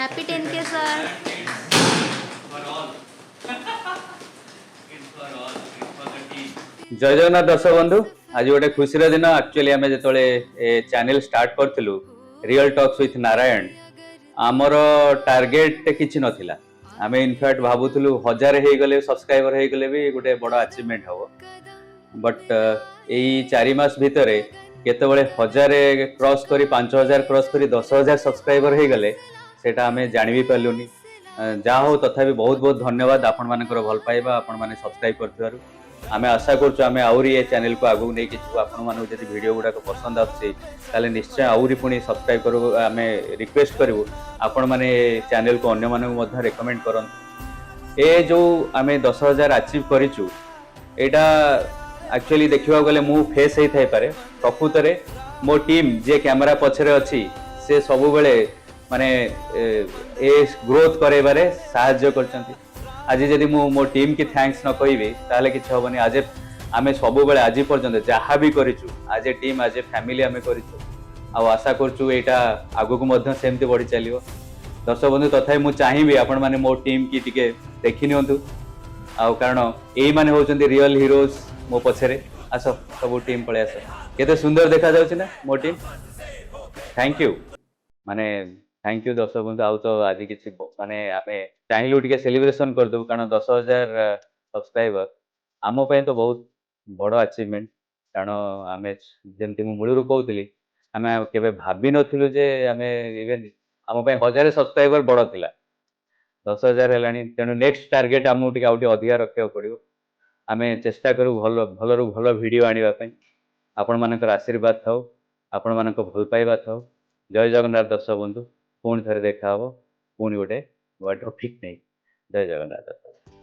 Happy 10K sir. जय जगन्नाथ दर्शक बंधु आज गोटे खुशी दिन एक्चुअली आम जो चैनल स्टार्ट करूँ रियल टॉक्स विथ नारायण आमर टार्गेट किसी नाला आम इनफैक्ट भावुलु 1000 हो गले सब्सक्राइबर हो गले भी गोटे बड़ अचिवमेंट हम बट यही 4 मास भितर केतबले 1000 क्रॉस करी 5000 क्रॉस करी 10,000 सब्सक्राइबर हो गले सेटा आम जान भी पार्लुनी जहा हो तथापि बहुत बहुत धन्यवाद आपण मानकर भल पाइबा आपण माने सब्सक्राइब करथिबारु आमे आशा करछु आमे आउरी ए चैनल को आगु नै किछु आपण मानु जदि वीडियो गुडा को पसंद आछे ताले निश्चय आउरी पुनी सब्सक्राइब करू आमे रिक्वेस्ट करबो आपण माने चैनल को अन्य माने मध्ये रेकमेंड करन ए जो आमे 10,000 अचीव करिछु एटा एक्चुअली देखिबा गले मु फेस हे थाई पारे प्रकृत रे मो टीम जे कैमरा पछरे अछि से सब बेले माने ए ग्रोथ करेबारे साहाय्य करचंती आज जदि मो टीम की थैंक्स न कहिबे ताले किछ होबनी आज आमे सब बेले आज पर्यंत जहा भी करिछु आज ए टीम आज ए फैमिली आमे करिछु आ आशा करछु एटा आगु को मध्ये सेमते बढ़ी चलियो दर्शक बंधु तथापि मु चाहिबी आपण माने मो टीम की टिके देखि नियंतु आ कारण एई माने होचंती रियल हीरोज मो पछरे आस सब टीम पळे आस केते सुंदर देखा जाउछि ना मो टीम थैंक यू माने थैंक यू दर्शक बंधु आउ तो आज किसी माने आमे चाहिलु टिके सेलिब्रेशन कर दउ कारण 10,000 सब्सक्राइबर आमो पे तो बहुत बड़ अचीवमेंट कारण आमे जेमति मु मूलरू कहउतली आमे केबे भाबी नथिलु जे आमे इवन आमो पे 1000 सब्सक्राइबर बड़ थिला 10,000 हेलानी तेनु नेक्स्ट टारगेट आमु टिके आउटी अधिका रखियो पड़ियो आमे चेष्टा करू भलरू भल वीडियो आनिबा पई आपण मानकर आशीर्वाद थाउ आपण मानक भल पाइबा थाउ जय जगन्नाथ दर्शक बंधु पुणी थे देखा हम पुणी गोटे टॉपिक नहीं जय जगन्नाथ।